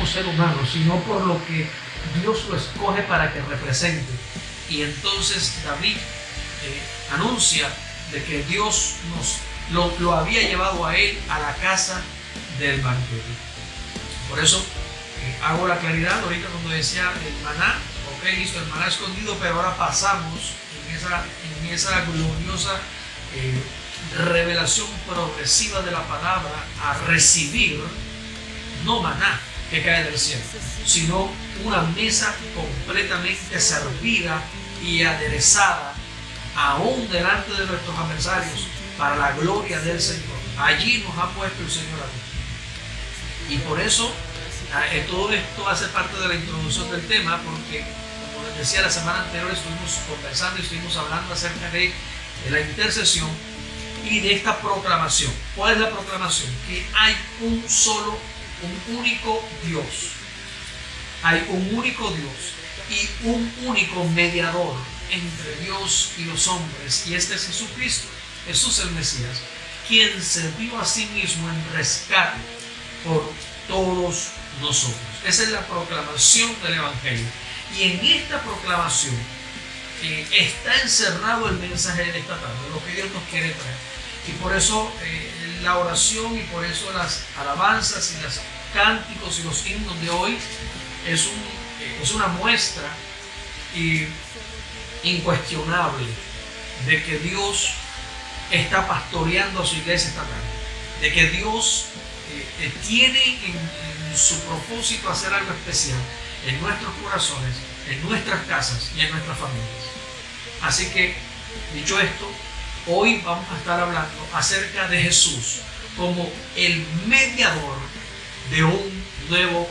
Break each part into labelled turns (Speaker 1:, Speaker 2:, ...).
Speaker 1: como ser humano, sino por lo que Dios lo escoge para que represente. Y entonces David anuncia de que Dios lo había llevado a él a la casa del banquete. Por eso hago la claridad ahorita cuando decía el maná. Ok, listo, el maná escondido, pero ahora pasamos en esa gloriosa revelación progresiva de la palabra a recibir no maná que cae del cielo, sino una mesa completamente servida y aderezada aún delante de nuestros adversarios para la gloria del Señor. Allí nos ha puesto el Señor a ti. Y por eso todo esto hace parte de la introducción del tema, porque como les decía la semana anterior, estuvimos conversando y estuvimos hablando acerca de la intercesión y de esta proclamación. ¿Cuál es la proclamación? Que hay un único Dios. Hay un único Dios y un único mediador entre Dios y los hombres, y este es Jesucristo, Jesús el Mesías, quien se dio a sí mismo en rescate por todos nosotros. Esa es la proclamación del Evangelio. Y en esta proclamación está encerrado el mensaje de esta tarde, lo que Dios nos quiere traer. Y por eso la oración, y por eso las alabanzas y los cánticos y los himnos de hoy es una muestra incuestionable de que Dios está pastoreando a su iglesia esta tarde, de que Dios tiene en su propósito hacer algo especial en nuestros corazones, en nuestras casas y en nuestras familias. Así que, dicho esto, hoy vamos a estar hablando acerca de Jesús como el mediador de un nuevo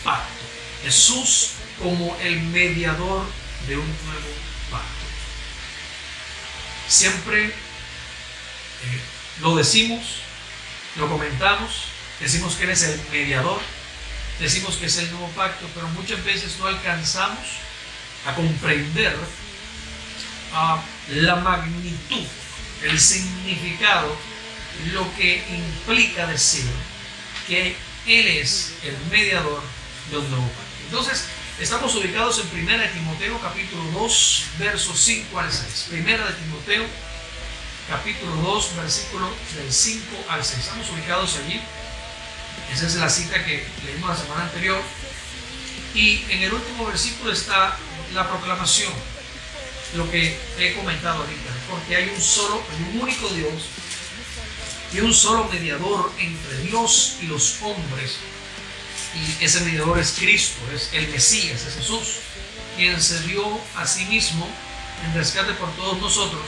Speaker 1: pacto. Jesús como el mediador de un nuevo pacto. Siempre lo decimos, lo comentamos, decimos que Él es el mediador, decimos que es el nuevo pacto, pero muchas veces no alcanzamos a comprender la magnitud, el significado, lo que implica decir que Él es el mediador de un nuevo pacto. Entonces, estamos ubicados en 1 Timoteo capítulo 2, versos 5 al 6. 1 Timoteo capítulo 2, versículo del 5 al 6. Estamos ubicados allí. Esa es la cita que leímos la semana anterior. Y en el último versículo está la proclamación, lo que he comentado ahorita, porque hay un único Dios y un solo mediador entre Dios y los hombres, y ese mediador es Cristo, es el Mesías, es Jesús, quien se dio a sí mismo en rescate por todos nosotros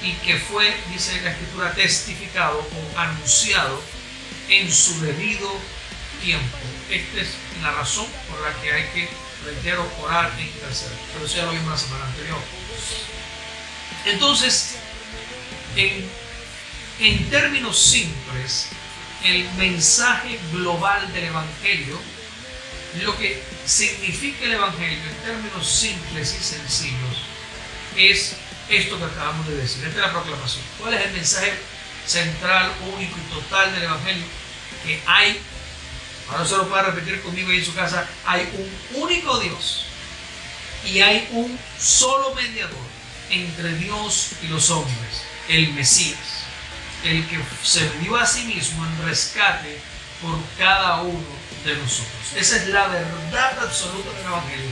Speaker 1: y que fue, dice la Escritura, testificado o anunciado en su debido tiempo. Esta es la razón por la que hay que, reitero, orar e interceder. Pero eso ya lo vimos la semana anterior. Entonces, en términos simples, el mensaje global del Evangelio, lo que significa el Evangelio en términos simples y sencillos, es esto que acabamos de decir. Esta es la proclamación. ¿Cuál es el mensaje central, único y total del Evangelio? Que hay, ahora se lo puede repetir conmigo ahí en su casa, hay un único Dios y hay un solo mediador entre Dios y los hombres, el Mesías, el que se dio a sí mismo en rescate por cada uno de nosotros. Esa es la verdad absoluta del Evangelio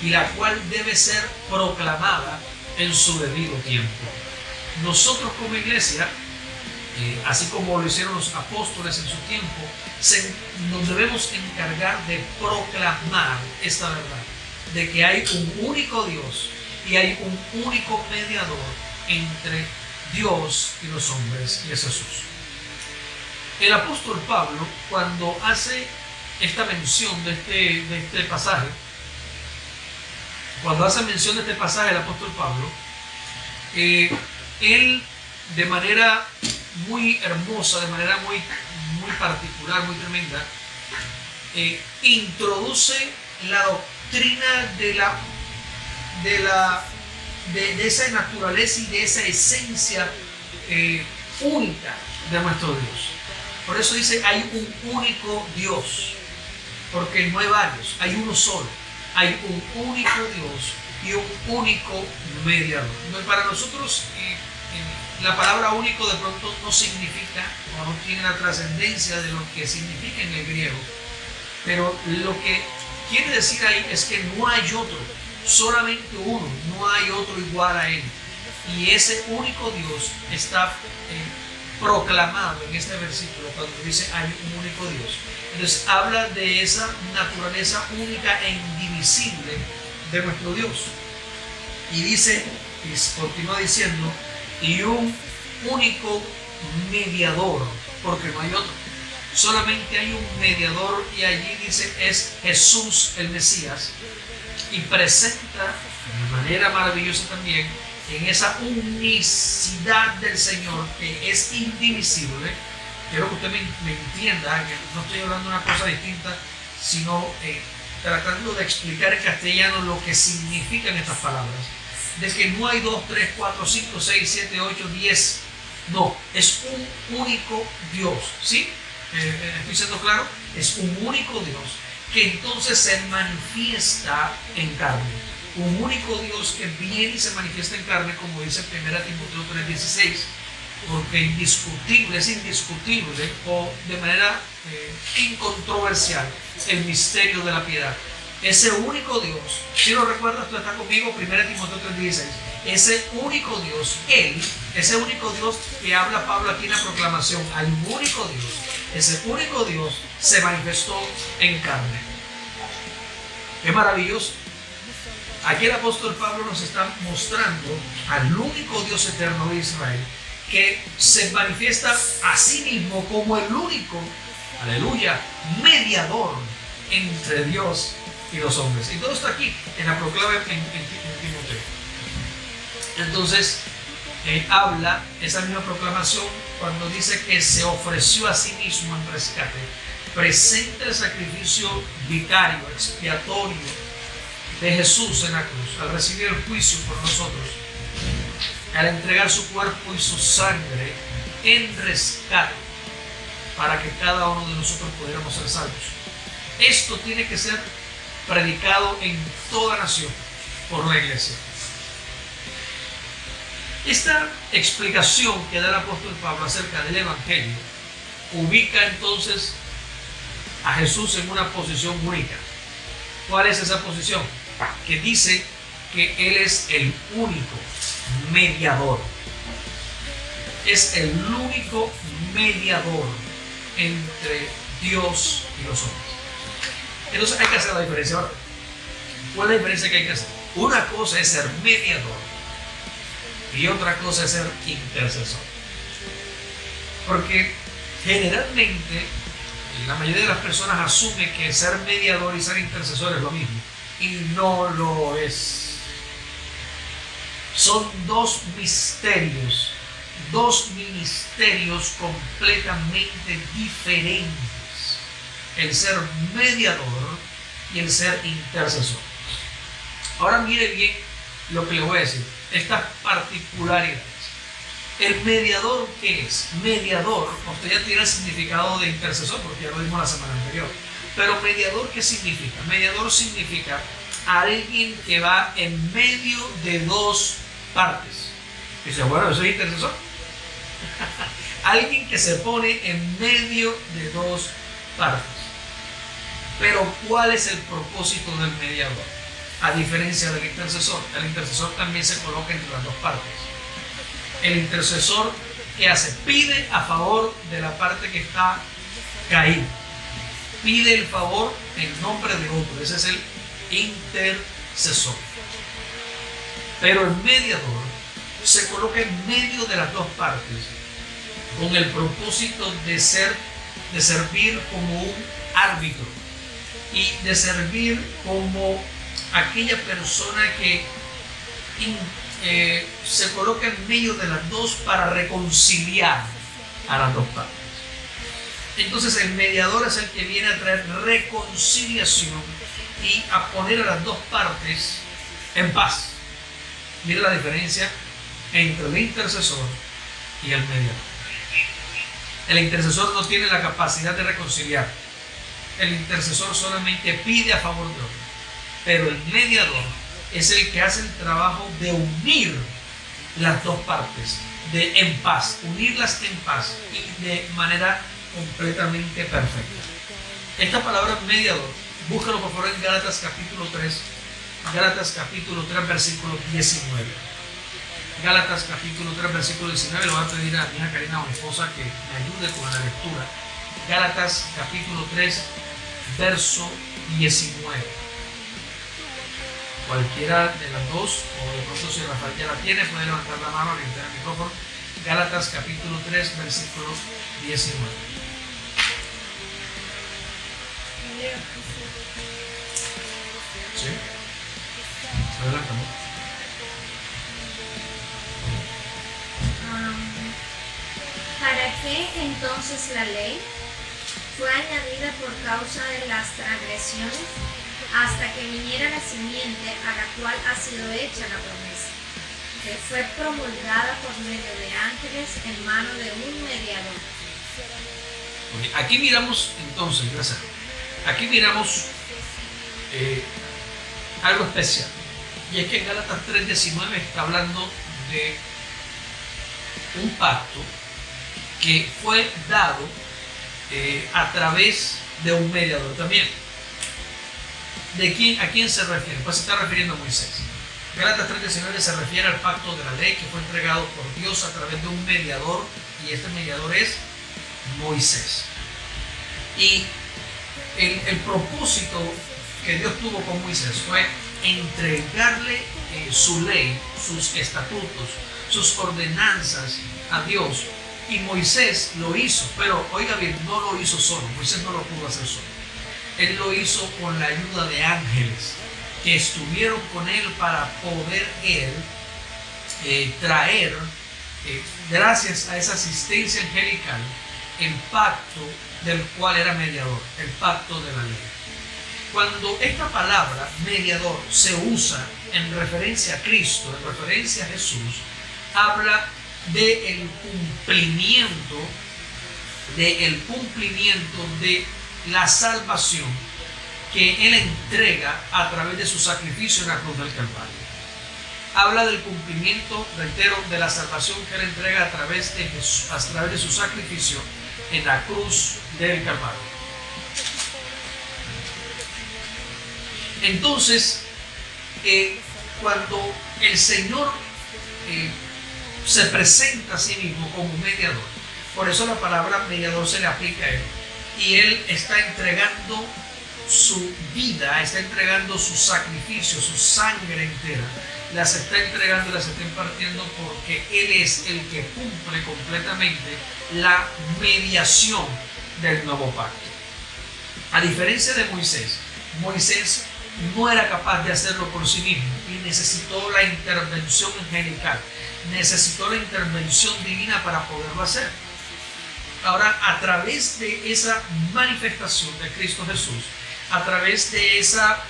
Speaker 1: y la cual debe ser proclamada en su debido tiempo. Nosotros como iglesia, así como lo hicieron los apóstoles en su tiempo, nos debemos encargar de proclamar esta verdad, de que hay un único Dios y hay un único mediador entre Dios y los hombres, y es Jesús. El apóstol Pablo, cuando hace esta mención de este pasaje, el apóstol Pablo, él de manera muy hermosa, de manera muy particular, muy tremenda, introduce la doctrina de esa naturaleza y de esa esencia única de nuestro Dios. Por eso dice, hay un único Dios. porque no hay varios, hay uno solo. Hay un único Dios y un único mediador. Para nosotros la palabra único de pronto no significa o no tiene la trascendencia de lo que significa en el griego, pero lo que quiere decir ahí es que no hay otro, solamente uno, no hay otro igual a él. Y ese único Dios está proclamado en este versículo cuando dice hay un único Dios. Entonces habla de esa naturaleza única e indivisible de nuestro Dios. Y dice, y continúa diciendo, y un único mediador, porque no hay otro. Solamente hay un mediador, y allí dice es Jesús el Mesías, y presenta de manera maravillosa también en esa unicidad del Señor que es indivisible. Quiero que usted me entienda que no estoy hablando de una cosa distinta, sino tratando de explicar en castellano lo que significan estas palabras. De que no hay 2, 3, 4, 5, 6, 7, 8, 10. No, es un único Dios. ¿Sí? ¿Estoy siendo claro? Es un único Dios que entonces se manifiesta en carne. Un único Dios que viene y se manifiesta en carne, como dice 1 Timoteo 3:16, porque es indiscutible o de manera incontroversial el misterio de la piedad. Ese único Dios, si lo recuerdas, tú estás conmigo, 1 Timoteo 3:16, ese único Dios, ese único Dios que habla Pablo aquí en la proclamación, hay un único Dios, ese único Dios se manifestó en carne. Es maravilloso. Aquí el apóstol Pablo nos está mostrando al único Dios eterno de Israel, que se manifiesta a sí mismo como el único, aleluya, mediador entre Dios y los hombres. Y todo está aquí en la proclama en Timoteo. Entonces, habla esa misma proclamación cuando dice que se ofreció a sí mismo en rescate. Presenta el sacrificio vicario, expiatorio de Jesús en la cruz, al recibir el juicio por nosotros, al entregar su cuerpo y su sangre en rescate para que cada uno de nosotros pudiéramos ser salvos. Esto tiene que ser predicado en toda nación por la iglesia. Esta explicación que da el apóstol Pablo acerca del Evangelio ubica entonces a Jesús en una posición única. ¿Cuál es esa posición? Que dice que Él es el único mediador. Es el único mediador entre Dios y los hombres. Entonces hay que hacer la diferencia. Ahora, ¿cuál es la diferencia que hay que hacer? Una cosa es ser mediador y otra cosa es ser intercesor. Porque generalmente la mayoría de las personas asume que ser mediador y ser intercesor es lo mismo, y no lo es. Son dos misterios, dos ministerios completamente diferentes: el ser mediador y el ser intercesor. Ahora mire bien lo que le voy a decir, estas particularidades. ¿El mediador qué es? Mediador, usted ya tiene el significado de intercesor porque ya lo vimos la semana anterior. Pero mediador, ¿qué significa? Mediador significa alguien que va en medio de dos partes. Dice, bueno, ¿eso es intercesor? Alguien que se pone en medio de dos partes. Pero ¿cuál es el propósito del mediador? A diferencia del intercesor, el intercesor también se coloca entre las dos partes. El intercesor, ¿qué hace? Pide a favor de la parte que está caída. Pide el favor en nombre de otro. Ese es el intercesor. Pero el mediador se coloca en medio de las dos partes con el propósito de servir como un árbitro y de servir como aquella persona que se coloca en medio de las dos para reconciliar a las dos partes. Entonces el mediador es el que viene a traer reconciliación y a poner a las dos partes en paz. Mira la diferencia entre el intercesor y el mediador. El intercesor no tiene la capacidad de reconciliar. el intercesor solamente pide a favor de otro, pero el mediador es el que hace el trabajo de unir las dos partes, de en paz, unirlas en paz y de manera completamente perfecta. Esta palabra mediador, búscalo por favor en Gálatas capítulo 3, versículo 19. Gálatas capítulo 3, versículo 19, le voy a pedir a mi hija Karina, o mi esposa, que me ayude con la lectura. Gálatas capítulo 3, verso 19. Cualquiera de las dos, o de pronto si Rafael ya la tiene, puede levantar la mano, orientar el micrófono. Gálatas capítulo 3, versículo 19. ¿Sí? Adelante, amor.
Speaker 2: ¿Para qué entonces la ley fue añadida por causa de las transgresiones hasta que viniera la simiente a la cual ha sido hecha la promesa, que fue promulgada por medio de ángeles en mano de un mediador?
Speaker 1: Aquí miramos entonces, gracias. Aquí miramos algo especial, y es que en Gálatas 3:19 está hablando de un pacto que fue dado a través de un mediador también. ¿A quién se refiere? Pues se está refiriendo a Moisés. Gálatas 3:19 se refiere al pacto de la ley que fue entregado por Dios a través de un mediador, y este mediador es Moisés. Y el propósito que Dios tuvo con Moisés fue entregarle su ley, sus estatutos, sus ordenanzas a Dios. Y Moisés lo hizo, pero oiga bien, no lo hizo solo. Moisés no lo pudo hacer solo. Él lo hizo con la ayuda de ángeles que estuvieron con él para poder traer, gracias a esa asistencia angelical, el pacto del cual era mediador, el pacto de la ley. Cuando esta palabra mediador se usa en referencia a Cristo, en referencia a Jesús, habla del cumplimiento de la salvación que Él entrega a través de su sacrificio en la cruz del Calvario. Habla del cumplimiento, reitero, de la salvación que Él entrega a través de Jesús, a través de su sacrificio en la cruz del Calvario. Entonces, cuando el Señor se presenta a sí mismo como mediador, por eso la palabra mediador se le aplica a Él, y Él está entregando su vida, está entregando su sacrificio, su sangre entera, las está entregando, las está impartiendo, porque Él es el que cumple completamente la mediación del nuevo pacto. A diferencia de Moisés, Moisés no era capaz de hacerlo por sí mismo y necesitó la intervención angelical, necesitó la intervención divina para poderlo hacer. Ahora, a través de esa manifestación de Cristo Jesús, a través de esa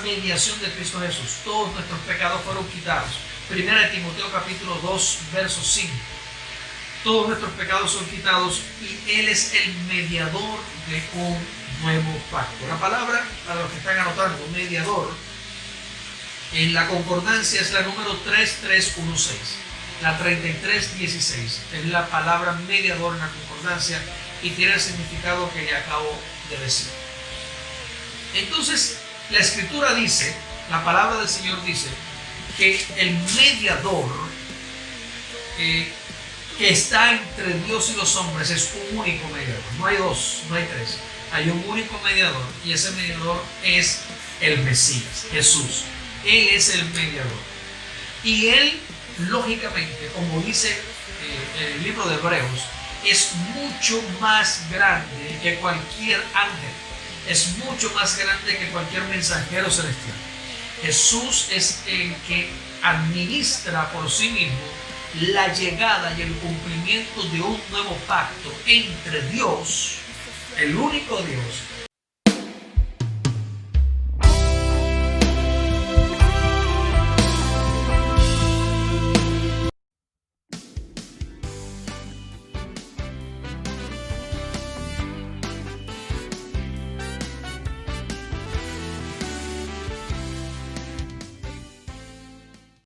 Speaker 1: mediación de Cristo Jesús, todos nuestros pecados fueron quitados. Primera de Timoteo capítulo 2, verso 5. Todos nuestros pecados son quitados y Él es el mediador de un nuevo pacto. La palabra, para los que están anotando, mediador, en la concordancia es la número 3316. La 3316 es la palabra mediador en la concordancia y tiene el significado que ya acabo de decir. Entonces, la escritura dice, la palabra del Señor dice, que el mediador que está entre Dios y los hombres es un único mediador. No hay dos, no hay tres. Hay un único mediador, y ese mediador es el Mesías, Jesús. Él es el mediador. Y Él, lógicamente, como dice el libro de Hebreos, es mucho más grande que cualquier ángel. Es mucho más grande que cualquier mensajero celestial. Jesús es el que administra por sí mismo la llegada y el cumplimiento de un nuevo pacto entre Dios, el único Dios,